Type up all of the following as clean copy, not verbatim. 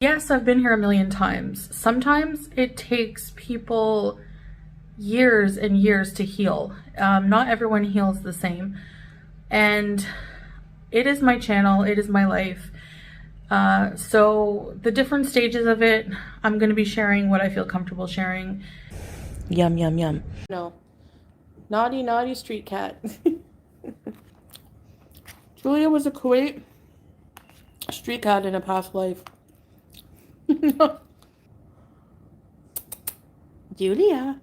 Yes, I've been here a million times. Sometimes it takes people years and years to heal. Not everyone heals the same. And it is my channel, it is my life. So the different stages of it, I'm going to be sharing what I feel comfortable sharing. Yum, yum, yum. No. Naughty, naughty street cat. Julia was a Kuwait street cat in a past life. Julia.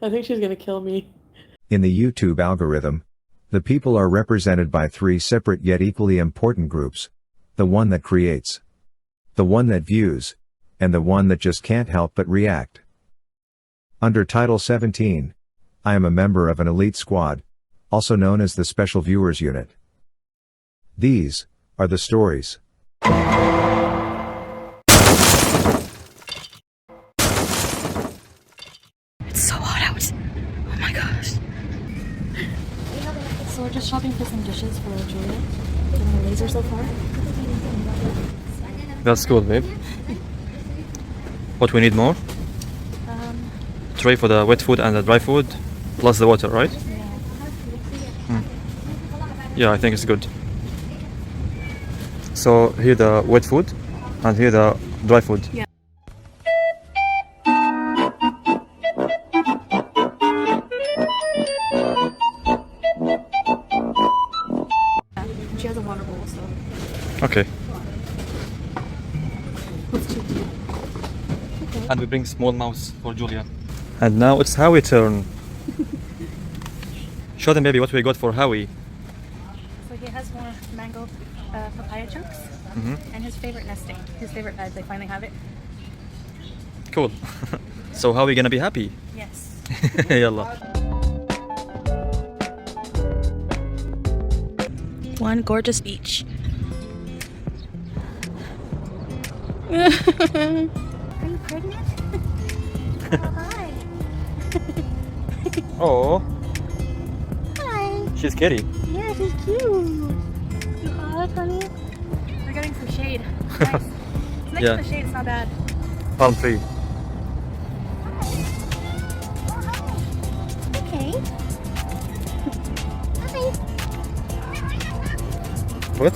I think she's gonna kill me. In the YouTube algorithm, the people are represented by three separate yet equally important groups: the one that creates, the one that views, and the one that just can't help but react. Under Title 17, I am a member of an elite squad, also known as the Special Viewers Unit. These are the stories. It's so hot out. Oh my gosh. So we're just shopping for some dishes for Julia. Getting a laser so far. That's cool, babe. What we need more? Tray for the wet food and the dry food, plus the water, right? Yeah. Yeah, I think it's good. So here the wet food, and here the dry food. Yeah. She has a water bowl, so. Okay. It's too cute. Okay. And we bring small mouse for Julia. And now it's Howie turn. Show them, baby, what we got for Howie. So he has more mango papaya chunks, and his favorite nesting, his favorite bed. They finally have it. Cool. So Howie gonna be happy? Yes. Yalla. One gorgeous beach. Are you pregnant? Oh, hi. Oh, Hi. she's kitty. Yeah, she's cute. You hot, honey? We're getting some shade. Nice. It's nice Yeah. in the shade. It's not bad. Palm tree. Okay. Hi. What?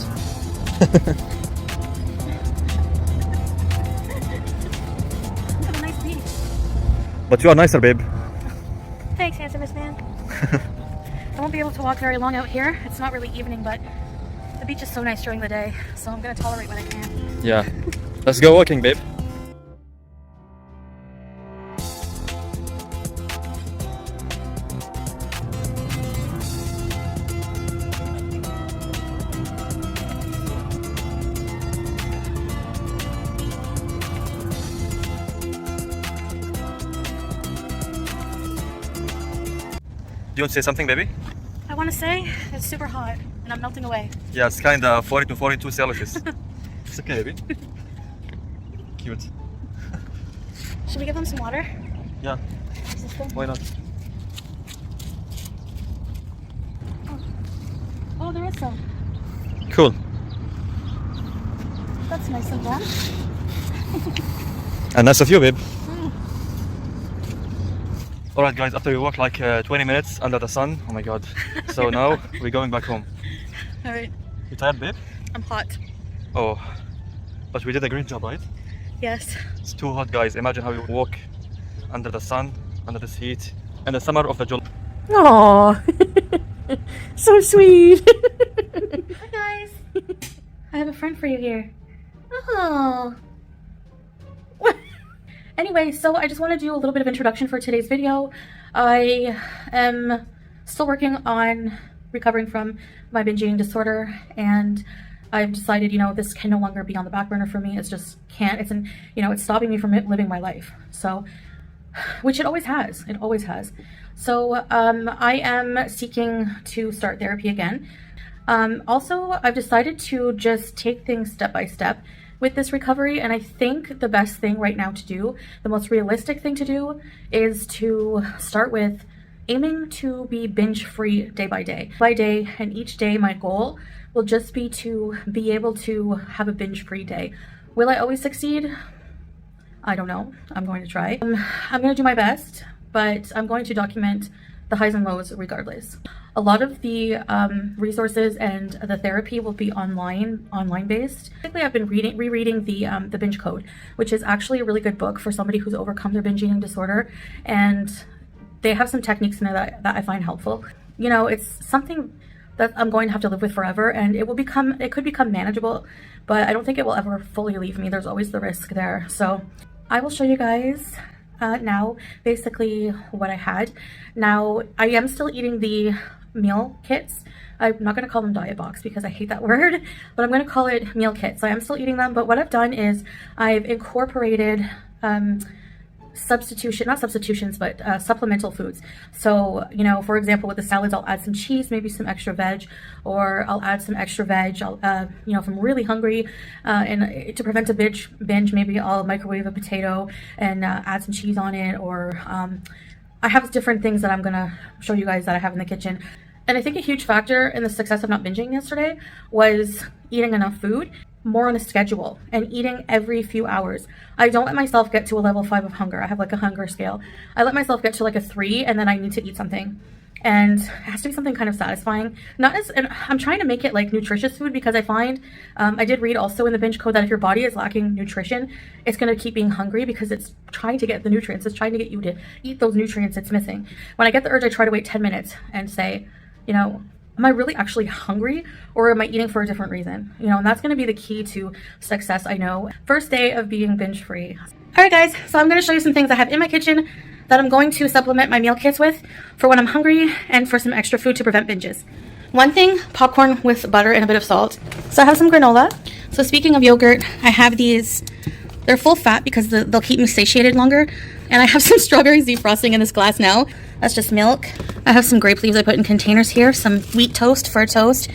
Look at a nice beach. But you are nicer, babe. Thanks, handsomest man. I won't be able to walk very long out here. It's not really evening, but the beach is so nice during the day, so I'm gonna tolerate what I can. Yeah. Let's go walking, babe. Do you want to say something, baby? I want to say it's super hot, and I'm melting away. Yeah, it's kind of 40 to 42 Celsius. It's okay, baby. Cute. Should we give them some water? Yeah, Is this good? why not? Oh, there is some. Cool. That's nice of them. And nice of you, babe. Alright guys, after we walk like 20 minutes under the sun, oh my god. So now we're going back home. Alright. You tired, babe? I'm hot. Oh, but we did a great job, right? Yes. It's too hot, guys. Imagine how we walk under the sun, under this heat, in the summer of the July. Aww. So sweet. Hi, guys. I have a friend for you here. Oh. Anyway, so I just want to do a little bit of introduction for today's video. I am still working on recovering from my binge eating disorder, and I've decided, this can no longer be on the back burner for me. It's just can't. It's stopping me from living my life. So, which it always has. It always has. So I am seeking to start therapy again. Also, I've decided to just take things step by step with this recovery, and I think the best thing right now to do, the most realistic thing to do, is to start with aiming to be binge free day by day, and each day my goal will just be to be able to have a binge free day. Will I always succeed? I don't know. I'm going to try. I'm going to do my best, but I'm going to document the highs and lows regardless. A lot of the resources and the therapy will be online based. Basically, I've been rereading the Binge Code, which is actually a really good book for somebody who's overcome their binge eating disorder, and they have some techniques in there that I find helpful. You know, it's something that I'm going to have to live with forever, and it could become manageable, but I don't think it will ever fully leave me. There's always the risk there. So I will show you guys now basically what I had. Now I am still eating the meal kits. I'm not going to call them diet box because I hate that word, but I'm going to call it meal kits. So I am still eating them, but what I've done is I've incorporated supplemental foods. So, you know, for example, with the salads, I'll add some cheese, maybe some extra veg, or I'll add some extra veg. I'll, you know, if I'm really hungry, and to prevent a binge, maybe I'll microwave a potato and add some cheese on it, or I have different things that I'm gonna show you guys that I have in the kitchen. And I think a huge factor in the success of not binging yesterday was eating enough food, more on a schedule, and eating every few hours. I don't let myself get to a level 5 of hunger. I have like a hunger scale. I let myself get to like a 3, and then I need to eat something. And it has to be something kind of satisfying. And I'm trying to make it like nutritious food, because I find, I did read also in the Binge Code that if your body is lacking nutrition, it's going to keep being hungry because it's trying to get the nutrients. It's trying to get you to eat those nutrients it's missing. When I get the urge, I try to wait 10 minutes and say, you know, am I really actually hungry, or am I eating for a different reason? You know, and that's going to be the key to success, I know. First day of being binge free. All right, guys, so I'm going to show you some things I have in my kitchen that I'm going to supplement my meal kits with for when I'm hungry and for some extra food to prevent binges. One thing, popcorn with butter and a bit of salt. So I have some granola. So speaking of yogurt, I have these. They're full fat because they'll keep me satiated longer. And I have some strawberries defrosting in this glass now. That's just milk. I have some grape leaves I put in containers here. Some wheat toast for toast.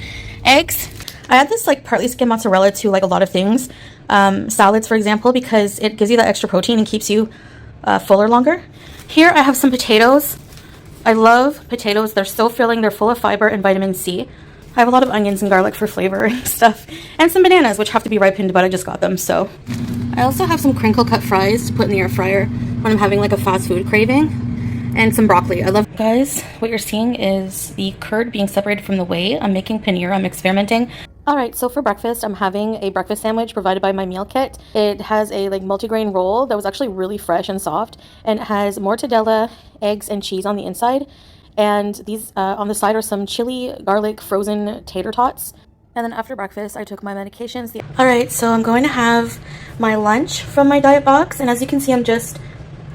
Eggs. I add this like partly skimmed mozzarella to like a lot of things. Salads, for example, because it gives you that extra protein and keeps you fuller longer. Here I have some potatoes. I love potatoes. They're so filling. They're full of fiber and vitamin C. I have a lot of onions and garlic for flavor and stuff. And some bananas, which have to be ripened, but I just got them, so. I also have some crinkle cut fries to put in the air fryer when I'm having like a fast food craving. And some broccoli. I love. Guys, what you're seeing is the curd being separated from the whey. I'm making paneer. I'm experimenting. Alright, so for breakfast, I'm having a breakfast sandwich provided by my meal kit. It has a like multigrain roll that was actually really fresh and soft, and it has mortadella, eggs, and cheese on the inside. And these on the side are some chili garlic frozen tater tots. And then after breakfast, I took my medications. Alright, so I'm going to have my lunch from my diet box, and as you can see, I'm just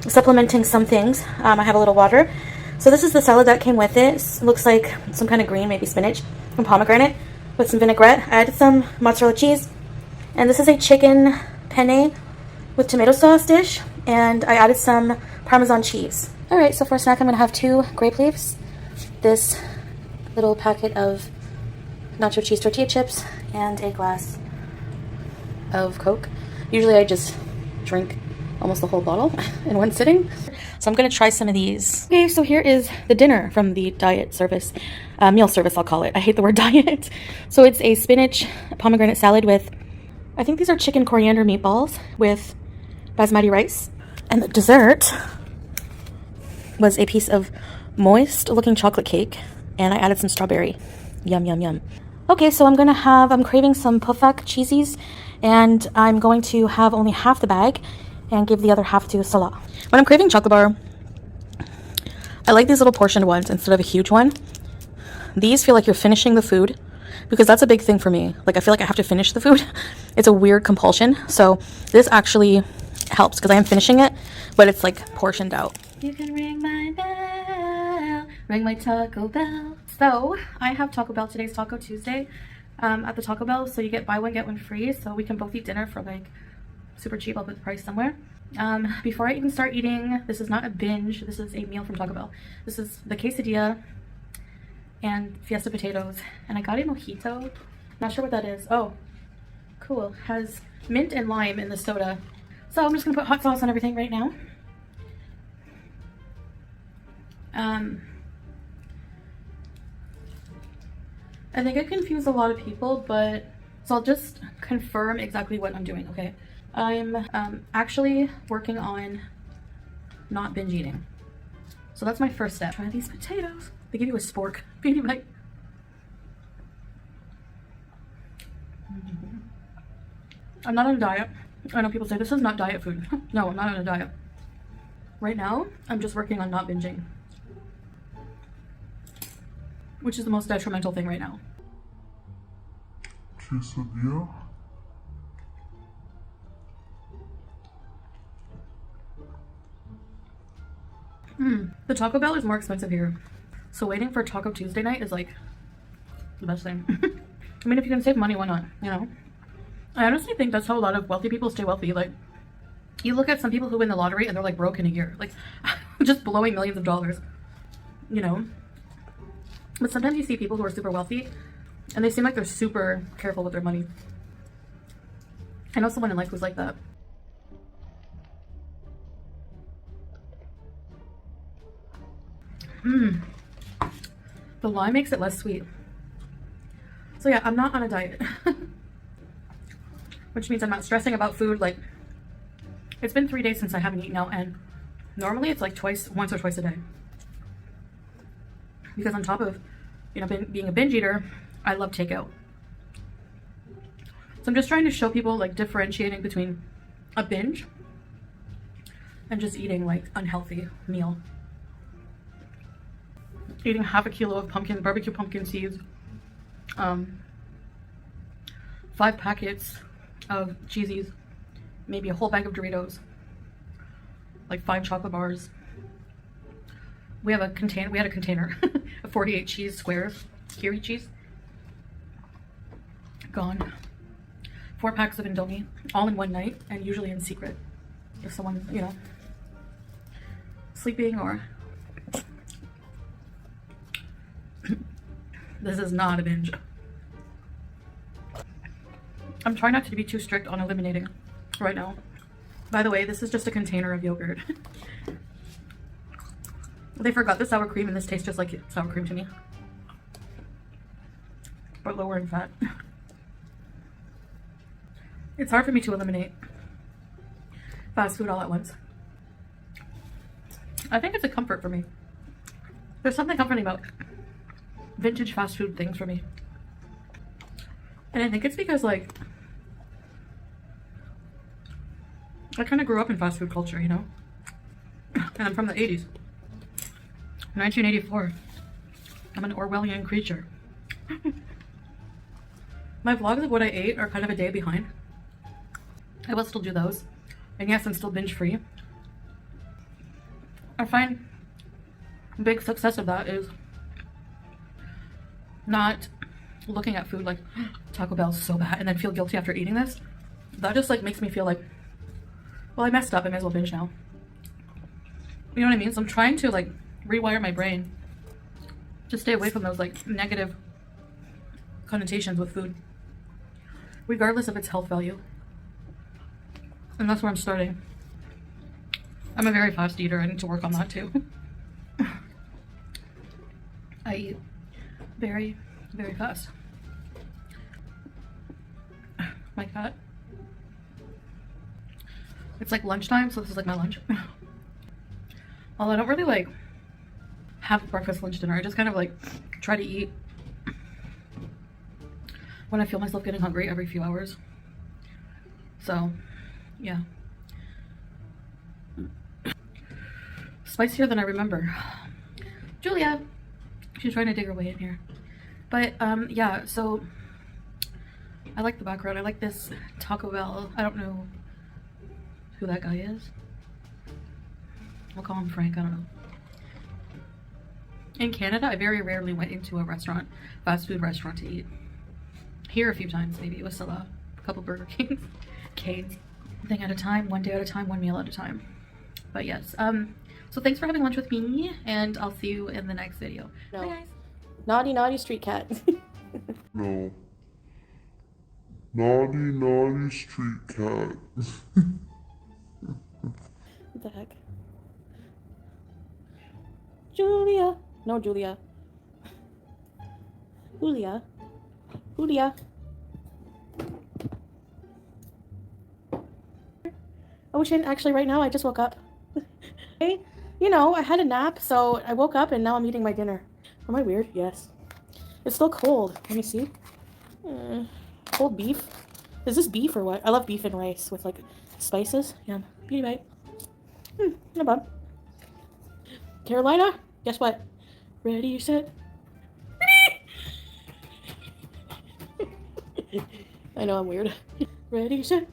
supplementing some things. I have a little water. So this is the salad that came with it. It looks like some kind of green, maybe spinach and pomegranate, with some vinaigrette. I added some mozzarella cheese, and this is a chicken penne with tomato sauce dish, and I added some Parmesan cheese. Alright, so for a snack I'm going to have 2 grape leaves, this little packet of nacho cheese tortilla chips, and a glass of Coke. Usually I just drink almost the whole bottle in one sitting. So I'm going to try some of these. Okay, so here is the dinner from the diet service. Meal service, I'll call it. I hate the word diet. So it's a spinach pomegranate salad with, I think these are chicken coriander meatballs with basmati rice. And the dessert was a piece of moist looking chocolate cake, and I added some strawberry. Yum, yum, yum. Okay, so I'm craving some puffak cheesies, and I'm going to have only half the bag and give the other half to Salah. When I'm craving chocolate bar, I like these little portioned ones instead of a huge one. These feel like you're finishing the food, because that's a big thing for me. Like, I feel like I have to finish the food. It's a weird compulsion. So this actually helps because I am finishing it, but it's like portioned out. You can ring my bell, ring my Taco Bell. So I have Taco Bell. Today's Taco Tuesday at the Taco Bell. So you get buy one, get one free. So we can both eat dinner for like super cheap. I'll put the price somewhere. Before I even start eating, this is not a binge. This is a meal from Taco Bell. This is the quesadilla and fiesta potatoes. And I got a mojito. Not sure what that is. Oh, cool. Has mint and lime in the soda. So I'm just gonna put hot sauce on everything right now. I think I confuse a lot of people, but so I'll just confirm exactly what I'm doing, okay? I'm actually working on not binge eating. So that's my first step. Try these potatoes. They give you a spork. Baby bite. I'm not on a diet. I know people say this is not diet food. No, I'm not on a diet. Right now, I'm just working on not binging, which is the most detrimental thing right now. Quesadilla. The Taco Bell is more expensive here, so waiting for Taco Tuesday night is like the best thing. I mean, if you can save money, why not? You know, I honestly think that's how a lot of wealthy people stay wealthy. Like, you look at some people who win the lottery and they're like broke in a year, like just blowing millions of dollars, you know. But sometimes you see people who are super wealthy and they seem like they're super careful with their money. I know someone in life who's like that. The lime makes it less sweet. So yeah, I'm not on a diet. Which means I'm not stressing about food. Like, it's been 3 days since I haven't eaten out, and normally it's like once or twice a day. Because on top of, you know, being a binge eater, I love takeout. So I'm just trying to show people, like, differentiating between a binge and just eating like unhealthy meal. Eating half a kilo of barbecue pumpkin seeds, 5 packets of cheesies, maybe a whole bag of Doritos, like 5 chocolate bars. We had a container of 48 cheese squares, Kiri cheese. Gone. 4 packs of Indomie, all in one night, and usually in secret. If someone's, you know, sleeping or... This is not a binge. I'm trying not to be too strict on eliminating right now. By the way, this is just a container of yogurt. They forgot the sour cream, and this tastes just like sour cream to me, but lower in fat. It's hard for me to eliminate fast food all at once. I think it's a comfort for me. There's something comforting about vintage fast food things for me. And I think it's because, like, I kind of grew up in fast food culture, you know? And I'm from the 80s. 1984. I'm an Orwellian creature. My vlogs of what I ate are kind of a day behind. I will still do those. And yes, I'm still binge free. I find a big success of that is not looking at food like Taco Bell's so bad and then feel guilty after eating this. That just like makes me feel like, well, I messed up, I may as well binge now. You know what I mean? So I'm trying to like rewire my brain to stay away from those like negative connotations with food, regardless of its health value. And that's where I'm starting. I'm a very fast eater. I need to work on that too. I eat very, very fast. My cat. It's like lunchtime, so this is like my lunch. Although I don't really like have breakfast, lunch, dinner. I just kind of like try to eat when I feel myself getting hungry every few hours. So, yeah. Spicier than I remember. Julia! She's trying to dig her way in here. But, yeah, so I like the background. I like this Taco Bell. I don't know who that guy is. We'll call him Frank. I don't know. In Canada, I very rarely went into a restaurant, fast food restaurant to eat. Here a few times, maybe. It was still a couple Burger Kings. Canes. One thing at a time, one day at a time, one meal at a time. But yes, so thanks for having lunch with me, and I'll see you in the next video. No. Bye, guys. Naughty, naughty street cat. No. Naughty, naughty street cat. What the heck? Julia. No, Julia. Julia. Foodie. Oh shit, actually right now I just woke up. Hey, you know, I had a nap, so I woke up and now I'm eating my dinner. Am I weird? Yes. It's still cold. Let me see. Cold beef. Is this beef or what? I love beef and rice with like spices. Yeah. Beauty bite. Not bad. Carolina, guess what? Ready, set. I know I'm weird. Ready, set.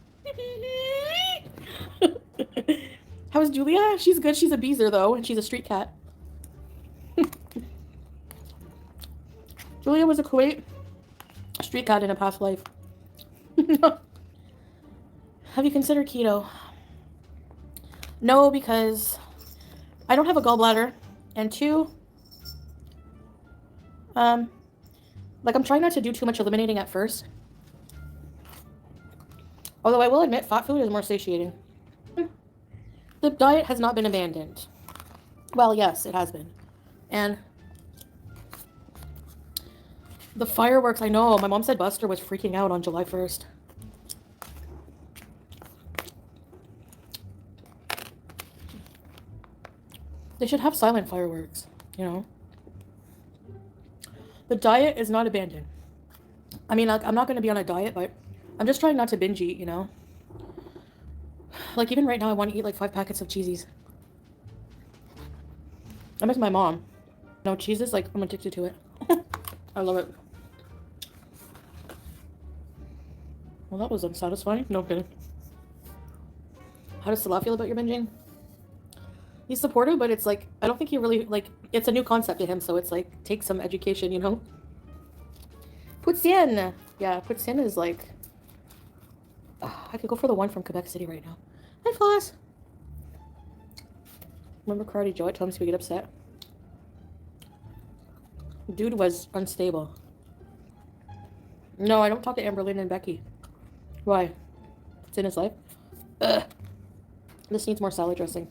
How's Julia? She's good. She's a beezer though, and she's a street cat. Julia was a Kuwait street cat in a past life. Have you considered keto? No, because I don't have a gallbladder, and two, like I'm trying not to do too much eliminating at first. Although I will admit, fat food is more satiating. The diet has not been abandoned. Well, yes, it has been. And the fireworks, I know. My mom said Buster was freaking out on July 1st. They should have silent fireworks, you know? The diet is not abandoned. I mean, like, I'm not going to be on a diet, but I'm just trying not to binge eat, you know? Like, even right now, I want to eat, like, 5 packets of cheesies. I miss my mom. No, cheeses, like, I'm addicted to it. I love it. Well, that was unsatisfying. No kidding. How does Salah feel about your binging? He's supportive, but it's like, I don't think he really, like, it's a new concept to him, so it's like, take some education, you know? Poutine! Yeah, poutine is like, I could go for the one from Quebec City right now. Hi, Floss! Remember Karate Joe at times we get upset? Dude was unstable. No, I don't talk to Amberlynn and Becky. Why? It's in his life? Ugh. This needs more salad dressing.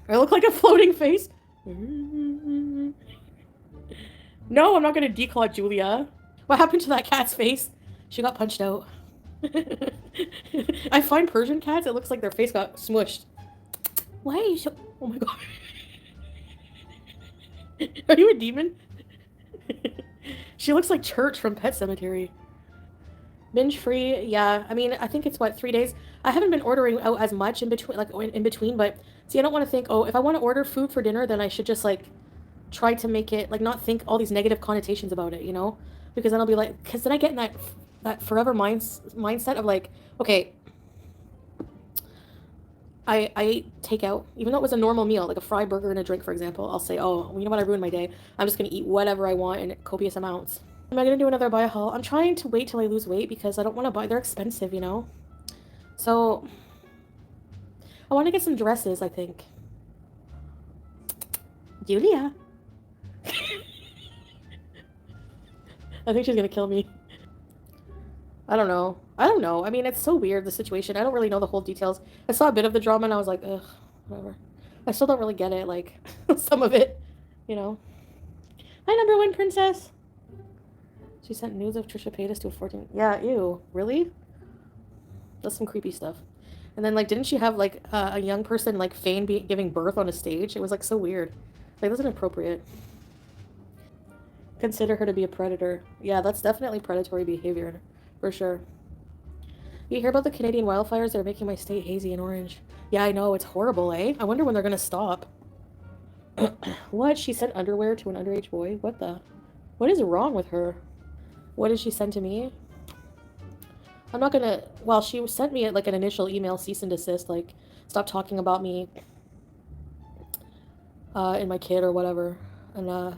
I look like a floating face. No, I'm not gonna declaw Julia. What happened to that cat's face? She got punched out. I find Persian cats, it looks like their face got smushed. Why are you so... Oh my god. Are you a demon? She looks like Church from Pet Cemetery. Binge free, yeah. I mean, I think it's what, 3 days. I haven't been ordering out as much in between, like in between. But see, I don't want to think, oh, if I want to order food for dinner, then I should just like try to make it like not think all these negative connotations about it, you know? Because then I'll be like, because then I get in that forever mindset of like, okay, I ate takeout, even though it was a normal meal, like a fried burger and a drink, for example. I'll say, oh, well, you know what? I ruined my day. I'm just gonna eat whatever I want in copious amounts. Am I gonna do another buy haul? I'm trying to wait till I lose weight because I don't want to buy. They're expensive, you know. So I want to get some dresses. I think. Julia. I think she's gonna kill me. I don't know. I mean, it's so weird, the situation. I don't really know the whole details. I saw a bit of the drama and I was like, ugh, whatever. I still don't really get it, like, some of it, you know. Hi, number 1 princess. She sent news of Trisha Paytas to a 14... Yeah, ew. Really? That's some creepy stuff. And then, like, didn't she have, like, a young person, like, feign giving birth on a stage? It was, like, so weird. Like, that's inappropriate. Consider her to be a predator. Yeah, that's definitely predatory behavior. For sure. You hear about the Canadian wildfires that are making my state hazy and orange? Yeah, I know. It's horrible, eh? I wonder when they're gonna stop. What? She sent underwear to an underage boy? What the? What is wrong with her? What did she send to me? I'm not gonna... Well, she sent me, like, an initial email, cease and desist, like, stop talking about me and my kid or whatever. And,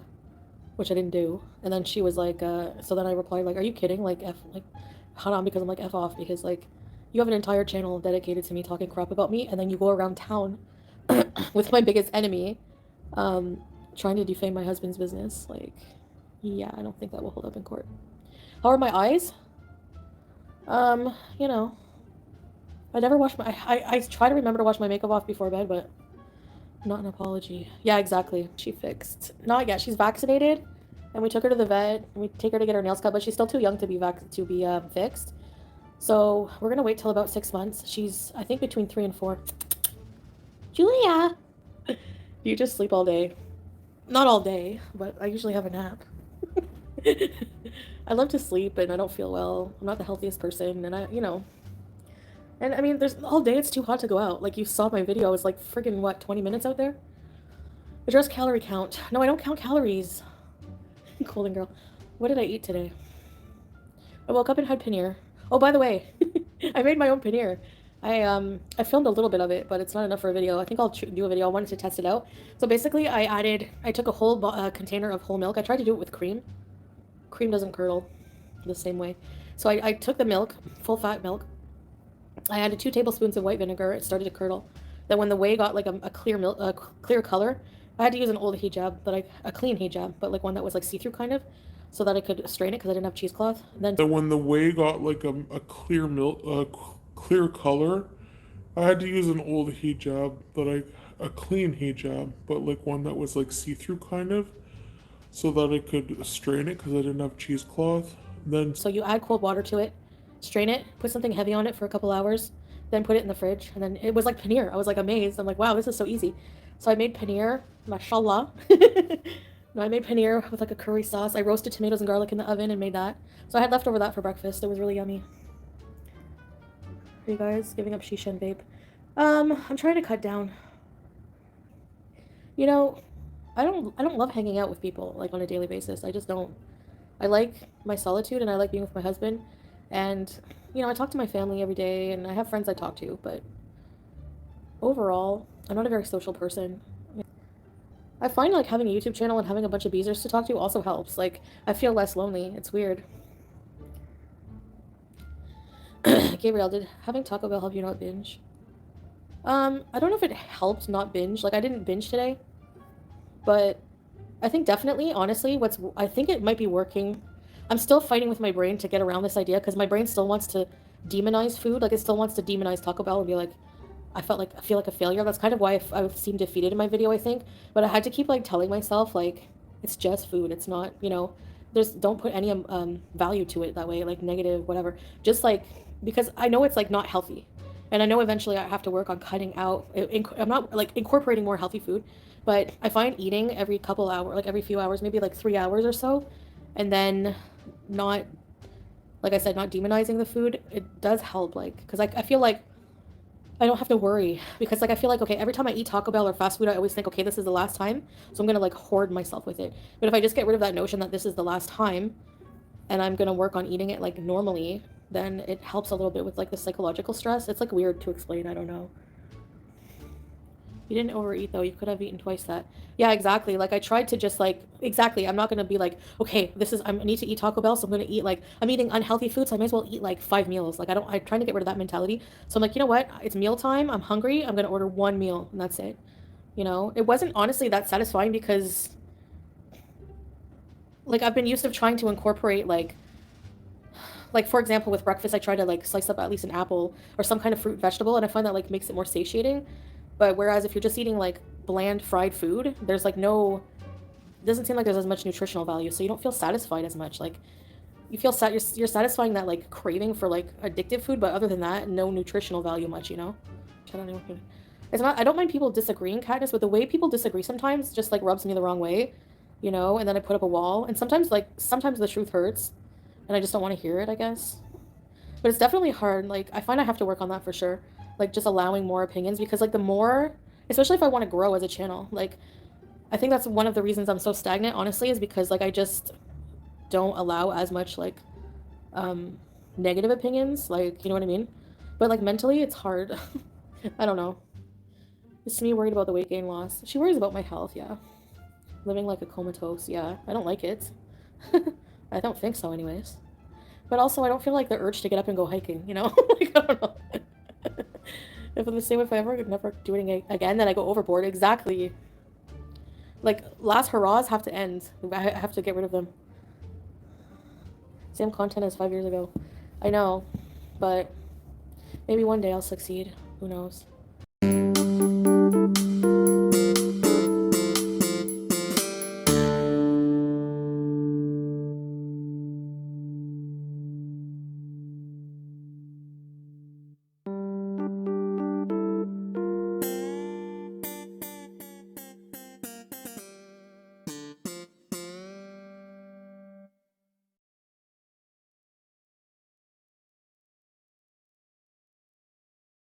which I didn't do. And then she was like, so then I replied, like, are you kidding? Like, hold on, because I'm like, F off, because, like, you have an entire channel dedicated to me talking crap about me, and then you go around town with my biggest enemy, trying to defame my husband's business. Like, yeah, I don't think that will hold up in court. How are my eyes? You know, I never wash my, I try to remember to wash my makeup off before bed, but not an apology. Yeah, exactly. She fixed. Not yet. She's vaccinated. and we took her to the vet. And we take her to get her nails cut, but she's still too young to be fixed. So we're gonna wait till about 6 months. She's, I think, between 3 and 4. Julia, you just sleep all day. Not all day, but I usually have a nap. I love to sleep, and I don't feel well. I'm not the healthiest person, and and I mean, there's all day. It's too hot to go out. Like you saw my video, it's like friggin' what, 20 minutes out there. Address calorie count. No, I don't count calories. Golden girl. What did I eat today? I woke up and had paneer. Oh, by the way, I made my own paneer. I filmed a little bit of it, but it's not enough for a video. I think I'll do a video. I wanted to test it out. So basically, I took a whole container of whole milk. I tried to do it with cream. Cream doesn't curdle the same way. So I took the milk, full fat milk. I added 2 tablespoons of white vinegar. It started to curdle. Then when the whey got like a clear color, I had to use an old hijab, a clean hijab, but like one that was like see-through kind of, so that I could strain it because I didn't have cheesecloth. Then when the whey got like a clear clear color, I had to use an old hijab, a clean hijab, but like one that was like see-through kind of, so that I could strain it because I didn't have cheesecloth. Then so you add cold water to it, strain it, put something heavy on it for a couple hours, then put it in the fridge, and then it was like paneer. I was like amazed. I'm like, wow, this is so easy. So I made paneer, mashallah. No, I made paneer with like a curry sauce. I roasted tomatoes and garlic in the oven and made that. So I had leftover that for breakfast. It was really yummy. Are you guys giving up shisha and vape? I'm trying to cut down. You know, I don't love hanging out with people like on a daily basis. I just don't. I like my solitude and I like being with my husband. And, I talk to my family every day and I have friends I talk to, but overall, I'm not a very social person. I find like having a YouTube channel and having a bunch of beezers to talk to also helps. Like, I feel less lonely. It's weird. Gabriel, did having Taco Bell help you not binge? I don't know if it helped not binge. Like, I didn't binge today. But I think definitely, honestly, I think it might be working. I'm still fighting with my brain to get around this idea because my brain still wants to demonize food. Like, it still wants to demonize Taco Bell and be like, I feel like a failure. That's kind of why I seemed defeated in my video, I think. But I had to keep like telling myself like it's just food. It's not, don't put any value to it that way, like negative, whatever. Just like because I know it's like not healthy, and I know eventually I have to work on cutting out. I'm not like incorporating more healthy food, but I find eating every couple hours, like every few hours, maybe like 3 hours or so, and then not, like I said, not demonizing the food. It does help, like because I feel like I don't have to worry because like I feel like okay, every time I eat Taco Bell or fast food I always think okay, this is the last time, so I'm gonna like hoard myself with it. But if I just get rid of that notion that this is the last time and I'm gonna work on eating it like normally, then it helps a little bit with like the psychological stress. It's like weird to explain, I don't know. You didn't overeat though, you could have eaten twice that. Yeah, exactly. Like I tried to just like exactly, I'm not gonna be like, okay, I need to eat Taco Bell, so I'm gonna eat like I'm eating unhealthy food, so I may as well eat like 5 meals. Like I'm trying to get rid of that mentality. So I'm like, you know what? It's mealtime, I'm hungry, I'm gonna order 1 meal and that's it. It wasn't honestly that satisfying because like I've been used to trying to incorporate like for example with breakfast I try to like slice up at least an apple or some kind of fruit vegetable, and I find that like makes it more satiating. But whereas if you're just eating like bland fried food, there's like it doesn't seem like there's as much nutritional value, so you don't feel satisfied as much. Like you feel you're satisfying that like craving for like addictive food, but other than that, no nutritional value much, I don't know. It's not, I don't mind people disagreeing, Katniss, but the way people disagree sometimes just like rubs me the wrong way, and then I put up a wall, and sometimes the truth hurts and I just don't want to hear it, I guess. But it's definitely hard. Like I find I have to work on that for sure. Like just allowing more opinions, because like the more, especially if I want to grow as a channel, like I think that's one of the reasons I'm so stagnant, honestly, is because like I just don't allow as much like negative opinions, like, you know what I mean? But like mentally it's hard. I don't know. It's me worried about the weight gain loss. She worries about my health, yeah. Living like a comatose, yeah. I don't like it. I don't think so anyways. But also I don't feel like the urge to get up and go hiking, Like I don't know. If I'm the same, if I ever never do it again, then I go overboard. Exactly. Like, last hurrahs have to end. I have to get rid of them. Same content as 5 years ago. I know. But maybe one day I'll succeed. Who knows?